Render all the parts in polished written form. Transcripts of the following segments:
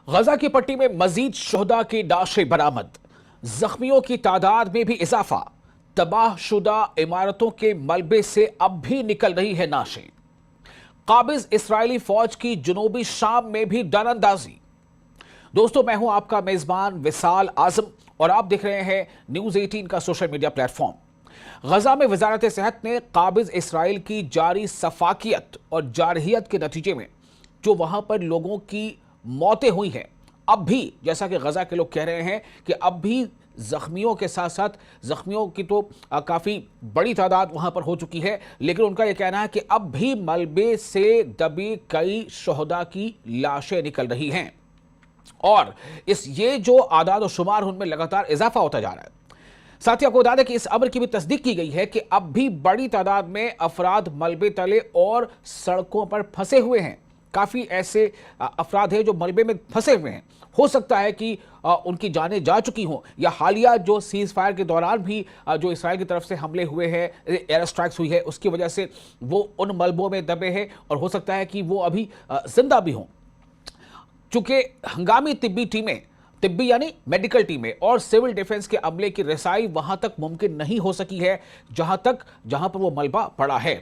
غزہ کی پٹی میں مزید شہداء کی لاشیں برآمد، زخمیوں کی تعداد میں بھی اضافہ، تباہ شدہ عمارتوں کے ملبے سے اب بھی نکل رہی ہے لاشیں۔ قابض اسرائیلی فوج کی جنوبی شام میں بھی ڈر اندازی۔ دوستو، میں ہوں آپ کا میزبان وصال اعظم اور آپ دیکھ رہے ہیں نیوز 18 کا social media plate form. Gaza میں وزارت صحت نے قابض اسرائیل کی جاری سفاکیت اور جارحیت کے نتیجے میں جو وہاں پر لوگوں کی موتیں ہوئی ہیں، اب بھی جیسا کہ غزہ کے لوگ کہہ رہے ہیں کہ اب بھی زخمیوں کے ساتھ ساتھ زخمیوں کی تو کافی بڑی تعداد وہاں پر ہو چکی ہے، لیکن ان کا یہ کہنا ہے کہ اب بھی ملبے سے دبی کئی شہداء کی لاشیں نکل رہی ہیں اور یہ جو اعداد و شمار ان میں لگاتار اضافہ ہوتا جا رہا ہے۔ ساتھ ہی آپ کو بتا دیں کہ اس امر کی بھی تصدیق کی گئی ہے کہ اب بھی بڑی تعداد میں افراد ملبے تلے اور سڑکوں پر پھنسے ہوئے ہیں۔ کافی ایسے افراد ہیں جو ملبے میں پھنسے ہوئے ہیں۔ ہو سکتا ہے کہ ان کی جانیں جا چکی ہوں، یا حالیہ جو سیز فائر کے دوران بھی جو اسرائیل کی طرف سے حملے ہوئے ہیں، ایئر اسٹرائکس ہوئی ہے، اس کی وجہ سے وہ ان ملبوں میں دبے ہیں اور ہو سکتا ہے کہ وہ ابھی زندہ بھی ہوں۔ چونکہ ہنگامی طبی یعنی میڈیکل ٹیمیں اور سول ڈیفنس کے عملے کی رسائی وہاں تک ممکن نہیں ہو سکی ہے جہاں پر وہ ملبہ پڑا ہے۔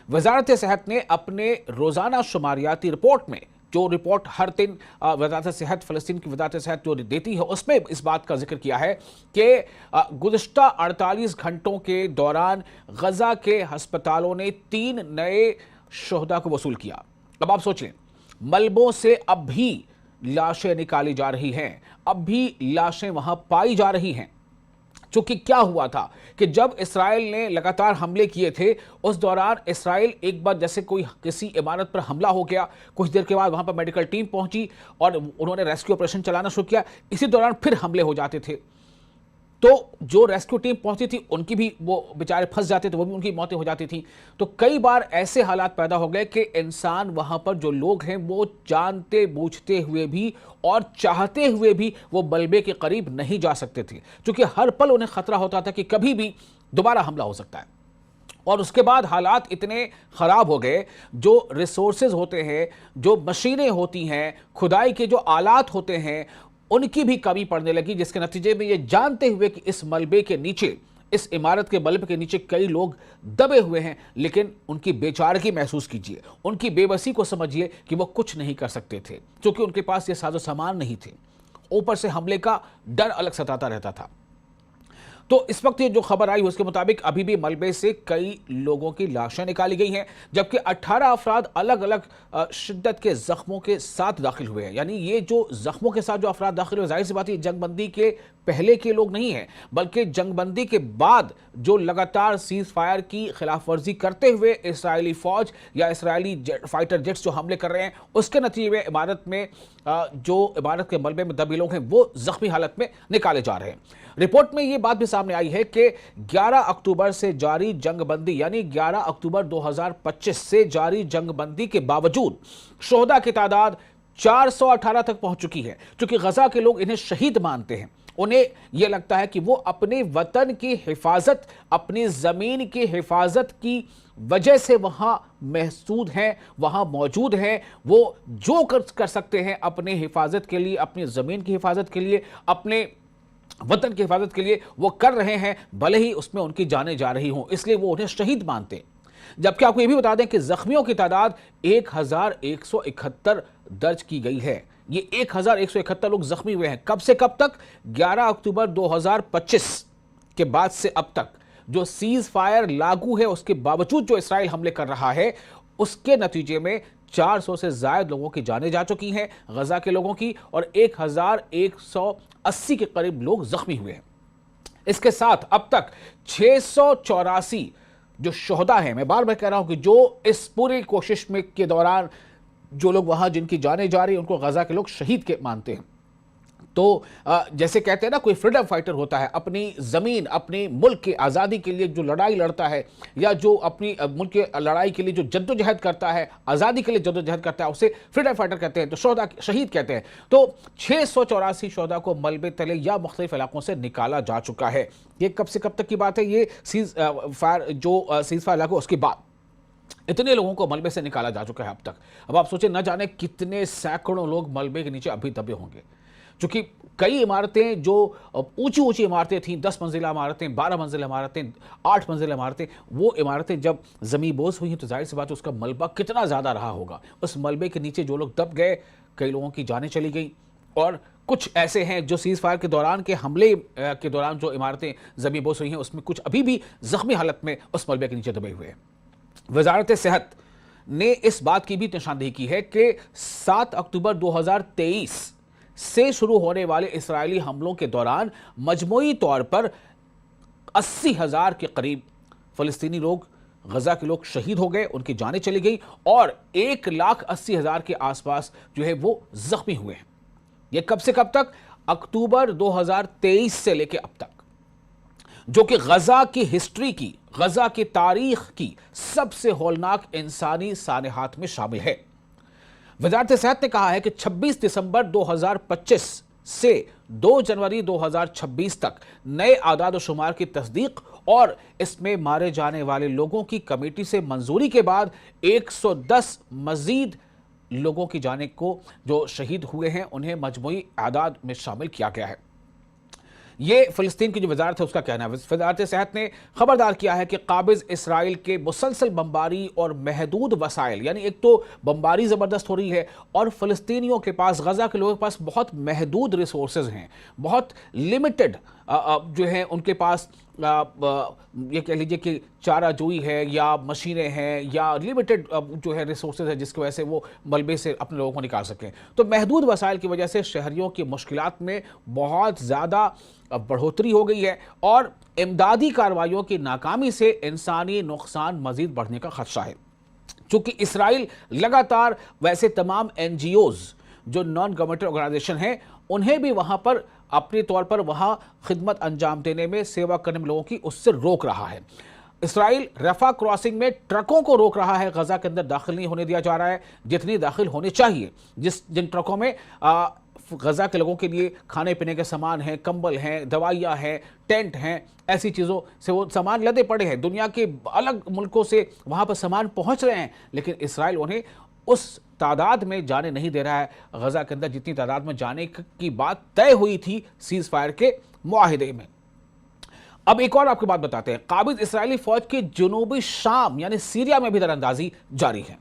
وزارت صحت نے اپنے روزانہ شماریاتی رپورٹ میں، جو رپورٹ ہر دن وزارت صحت فلسطین کی وزارت صحت جو دیتی ہے، اس میں اس بات کا ذکر کیا ہے کہ گزشتہ 48 گھنٹوں کے دوران غزہ کے ہسپتالوں نے 3 نئے شہداء کو وصول کیا۔ اب آپ سوچیں، ملبوں سے اب بھی لاشیں نکالی جا رہی ہیں، اب بھی لاشیں وہاں پائی جا رہی ہیں۔ چونکہ کیا ہوا تھا کہ جب اسرائیل نے لگاتار حملے کیے تھے، اس دوران اسرائیل ایک بار جیسے کسی عمارت پر حملہ ہو گیا، کچھ دیر کے بعد وہاں پر میڈیکل ٹیم پہنچی اور انہوں نے ریسکیو آپریشن چلانا شروع کیا، اسی دوران پھر حملے ہو جاتے تھے۔ تو جو ریسکیو ٹیم پہنچتی تھی ان کی بھی وہ بیچارے پھنس جاتے تھے، وہ بھی ان کی موتیں ہو جاتی تھیں۔ تو کئی بار ایسے حالات پیدا ہو گئے کہ انسان وہاں پر جو لوگ ہیں وہ جانتے بوجھتے ہوئے بھی اور چاہتے ہوئے بھی وہ ملبے کے قریب نہیں جا سکتے تھے، چونکہ ہر پل انہیں خطرہ ہوتا تھا کہ کبھی بھی دوبارہ حملہ ہو سکتا ہے۔ اور اس کے بعد حالات اتنے خراب ہو گئے، جو ریسورسز ہوتے ہیں، جو مشینیں ہوتی ہیں، کھدائی کے جو آلات ہوتے ہیں، ان کی بھی کمی پڑنے لگی، جس کے نتیجے میں یہ جانتے ہوئے کہ اس ملبے کے نیچے، اس عمارت کے ملبے کے نیچے کئی لوگ دبے ہوئے ہیں، لیکن ان کی بیچارگی محسوس کیجئے، ان کی بے بسی کو سمجھیے کہ وہ کچھ نہیں کر سکتے تھے، کیونکہ ان کے پاس یہ ساز و سامان نہیں تھے۔ اوپر سے حملے کا ڈر الگ ستاتا رہتا تھا۔ تو اس وقت یہ جو خبر آئی اس کے مطابق ابھی بھی ملبے سے کئی لوگوں کی لاشیں نکالی گئی ہیں، جبکہ 18 افراد الگ الگ شدت کے زخموں کے ساتھ داخل ہوئے ہیں۔ یعنی یہ جو زخموں کے ساتھ جو افراد داخل ہوئے، ظاہر سی بات ہے جنگ بندی کے پہلے کے لوگ نہیں ہیں، بلکہ جنگ بندی کے بعد جو لگاتار سیز فائر کی خلاف ورزی کرتے ہوئے اسرائیلی فوج یا اسرائیلی فائٹر جیٹس جو حملے کر رہے ہیں، اس کے نتیجے میں عمارت کے ملبے میں دبے لوگ ہیں وہ زخمی حالت میں نکالے جا رہے ہیں۔ رپورٹ میں یہ بات بھی سامنے آئی ہے کہ 11 اکتوبر سے جاری جنگ بندی، یعنی 11 اکتوبر 2025 سے جاری جنگ بندی کے باوجود شہداء کی تعداد 418 تک پہنچ چکی ہے۔ چونکہ غزہ کے لوگ انہیں شہید مانتے ہیں، انہیں یہ لگتا ہے کہ وہ اپنے وطن کی حفاظت، اپنی زمین کی حفاظت کی وجہ سے وہاں محسود ہیں، وہاں موجود ہیں، وہ جو کر سکتے ہیں اپنے حفاظت کے لیے، اپنی زمین کی حفاظت کے لیے، اپنے وطن کی حفاظت کے لیے وہ کر رہے ہیں، بھلے ہی اس میں ان کی جانیں جا رہی ہوں، اس لیے وہ انہیں شہید مانتے ہیں۔ جبکہ آپ کو یہ بھی بتا دیں کہ زخمیوں کی تعداد 1171 درج کی گئی ہے۔ یہ 1171 لوگ زخمی ہوئے ہیں۔ کب سے کب تک؟ 11 اکتوبر 2025 کے بعد سے اب تک جو سیز فائر لاگو ہے، اس کے باوجود جو اسرائیل حملے کر رہا ہے، اس کے نتیجے میں 400 سے زائد لوگوں کی جانیں جا چکی ہیں، غزہ کے لوگوں کی، اور 1180 کے قریب لوگ زخمی ہوئے ہیں۔ اس کے ساتھ اب تک 684 جو شہداء ہیں، میں بار بار کہہ رہا ہوں کہ جو اس پوری کوشش میں کے دوران جو لوگ وہاں جن کی جانیں جا رہی ہیں، ان کو غزہ کے لوگ شہید کے مانتے ہیں۔ تو جیسے کہتے ہیں نا، کوئی فریڈم فائٹر ہوتا ہے، اپنی زمین، اپنے ملک کی آزادی کے لیے جو لڑائی لڑتا ہے، یا جو اپنی ملک کے لڑائی کے لیے جو جدوجہد کرتا ہے، آزادی کے لیے جدوجہد کرتا ہے، اسے فریڈم فائٹر کہتے ہیں، تو شہید کہتے ہیں۔ تو 684 شہداء کو ملبے تلے یا مختلف علاقوں سے نکالا جا چکا ہے۔ یہ کب سے کب تک کی بات ہے؟ یہ سیز فائر لاگو اس کے بعد इतने लोगों को मलबे से निकाला जा चुका है अब तक। अब आप सोचें, न जाने कितने सैकड़ों लोग मलबे के नीचे अभी दबे होंगे, क्योंकि कई इमारतें जो ऊंची ऊंची इमारतें थीं, 10 मंजिला इमारतें, 12 मंजिला इमारतें, 8 मंजिला इमारतें, वो इमारतें जब ज़मीन बोझ हुई हैं तो जाहिर सी बात है उसका मलबा कितना ज़्यादा रहा होगा। उस मलबे के नीचे जो लोग दब गए, कई लोगों की जानें चली गई, और कुछ ऐसे हैं जो सीज़ फायर के दौरान के हमले के दौरान जो इमारतें ज़मीन बोझ हुई हैं उसमें कुछ अभी भी ज़ख्मी हालत में उस मलबे के नीचे दबे हुए हैं। वजारत सेहत ने इस बात की भी निशानदेही की है कि 7 अक्टूबर 2023 से शुरू होने वाले इस्राएली हमलों के दौरान मजमूई तौर पर 80,000 के करीब फ़लस्तीनी लोग, गजा के लोग शहीद हो गए, उनकी जानें चली गई, और 1,80,000 के आसपास जो है वो जख्मी हुए हैं। ये कब से कब तक? अक्टूबर 2023 से लेकर अब तक, जो कि गजा की हिस्ट्री की, गजा की तारीख की सबसे हौलनाक इंसानी सानहात में शामिल है। वजारत सेहत ने कहा है कि 26 दिसंबर 2025 से 2 जनवरी 2026 तक नए आदाद शुमार की तस्दीक और इसमें मारे जाने वाले लोगों की कमेटी से मंजूरी के बाद 110 मजीद लोगों की जाने को जो शहीद हुए हैं उन्हें मजमूई आदाद में शामिल किया गया है। ये फ़लस्तीन की जो वजारत है उसका कहना है। वजारत सेहत ने खबरदार किया है कि काबिज इसराइल के मुसलसल बमबारी और महदूद वसाइल, यानी एक तो बमबारी ज़बरदस्त हो रही है और फ़लस्तीनियों के पास, गजा के लोगों के पास बहुत महदूद रिसोर्सेज हैं, बहुत लिमिटेड जो है उनके पास, ये कह लीजिए कि चाराजोई है या मशीनें हैं या लिमिटेड जो है रिसोर्सेज है जिसकी वजह से वो मलबे से अपने लोगों को निकाल सकें। तो महदूद वसाइल की वजह से शहरियों की मुश्किलात में बहुत ज़्यादा बढ़ोतरी हो गई है और इमदादी कार्रवाइयों की नाकामी से इंसानी नुकसान मजीद बढ़ने का खदशा है। चूँकि इसराइल लगातार वैसे तमाम NGOs जो नॉन गवर्नमेंटल ऑर्गेनाइजेशन हैं उन्हें भी वहाँ पर अपने तौर पर वहाँ खिदमत अंजाम देने में, सेवा करने में लोगों की, उससे रोक रहा है। इसराइल रफा क्रॉसिंग में ट्रकों को रोक रहा है, गजा के अंदर दाखिल नहीं होने दिया जा रहा है जितनी दाखिल होने चाहिए। जिन ट्रकों में गजा के लोगों के लिए खाने पीने के सामान हैं, कंबल हैं, दवाइयाँ हैं, टेंट हैं, ऐसी चीज़ों से वो सामान लदे पड़े हैं। दुनिया के अलग मुल्कों से वहाँ पर सामान पहुँच रहे हैं, लेकिन इसराइल उन्हें उस तादाद में जाने नहीं दे रहा है गजा के अंदर जितनी तादाद में जाने की बात तय हुई थी सीज़ फायर के मुआहिदे में। अब एक और आपको बात बताते हैं, काबिज इसराइली फौज की जुनूबी शाम यानी सीरिया में भी दरअंदाजी जारी है।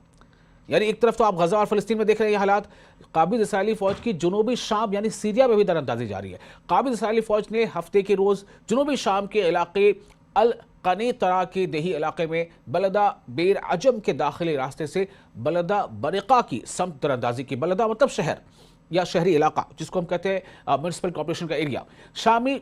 यानी एक तरफ तो आप गजा और फ़लस्तीन में देख रहे हैं ये हालात, काबिज इसराइली फौज की जुनूबी शाम यानी सीरिया में भी दरअंदाजी जारी है। काबिज इसराइली फौज ने हफ्ते के रोज़ जुनूबी शाम के इलाके अल कनीतरा के देही इलाके में बलदा बेर अजम के दाखिली रास्ते से बलदा बरिका की समत दरअंदाजी की। बलदा मतलब शहर या शहरी इलाका जिसको हम कहते हैं म्यूनसिपल कॉर्पोरेशन का एरिया। शामी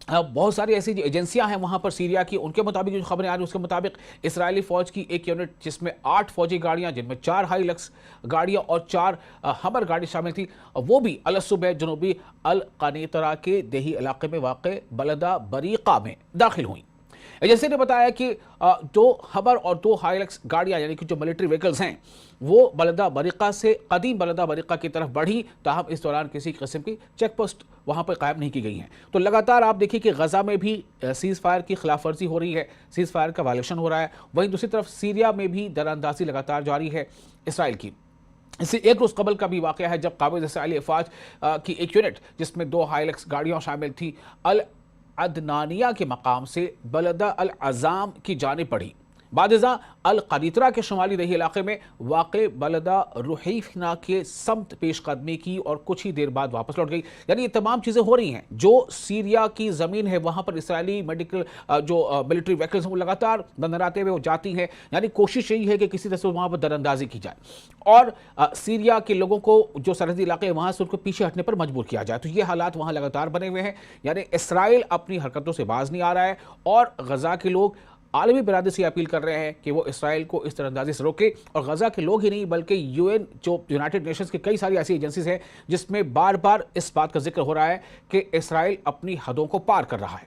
बहुत सारी ऐसी एजेंसियां हैं वहाँ पर सीरिया की, उनके मुताबिक जो खबरें आ रही हैं उसके मुताबिक इसराइली फ़ौज की एक यूनिट जिसमें 8 फौजी गाड़ियाँ, जिनमें 4 हाईलक्स गाड़ियाँ और 4 हमर गाड़ी शामिल थी, वो भी अलसुबह जनूबी अल कनीतरा के देही इलाके में वाक़ बलदा बरीका में दाखिल हुई। एजेंसी ने बताया कि 2 हमर और 2 हाईलक्स गाड़ियाँ यानी कि जो मिलिट्री व्हीकल्स हैं वो बलदा बरीका से कदीम बलदा बरीका की तरफ बढ़ी, ताहम इस दौरान किसी किस्म की चेक पोस्ट वहाँ पर कायम नहीं की गई हैं। तो लगातार आप देखिए कि गजा में भी सीज़ फायर की खिलाफ वर्जी हो रही है, सीज़ फायर का वायलेशन हो रहा है। वहीं दूसरी तरफ सीरिया में भी दरअंदाजी लगातार जारी है इसराइल की। इससे एक रोज़ कबल का भी वाक़या है जब काबिज इसराइली फ़ौज की एक यूनिट जिसमें 2 हाईलक्स गाड़ियाँ शामिल थी अल अदनानिया के मकाम से बलदा अल अज़ाम की जाने पड़ी। बादिज़ा अल कनीतरा के शुमाली दही इलाके में वाक़े बलदा रुहैफना के समत पेशकदमी की और कुछ ही देर बाद वापस लौट गई। यानी ये तमाम चीज़ें हो रही हैं। जो सीरिया की ज़मीन है वहाँ पर इसराइली मेडिकल जो मिलिट्री व्हीकल्स हैं वो लगातार दंदराते हुए वो जाती हैं। यानी कोशिश यही है कि किसी तरह से वहाँ पर दरअंदाजी की जाए और सीरिया के लोगों को जो सरहदी इलाके हैं वहाँ से उनको पीछे हटने पर मजबूर किया जाए। तो ये हालात वहाँ लगातार बने हुए हैं। यानी इसराइल अपनी हरकतों से बाज नहीं आ रहा है और गजा के लोग आलमी बिरादरी से अपील कर रहे हैं कि वो इसराइल को इस तरह से रोके। और गजा के लोग ही नहीं बल्कि UN जो यूनाइटेड नेशंस की कई सारी ऐसी एजेंसीज हैं जिसमें बार बार इस बात का जिक्र हो रहा है कि इसराइल अपनी हदों को पार कर रहा है।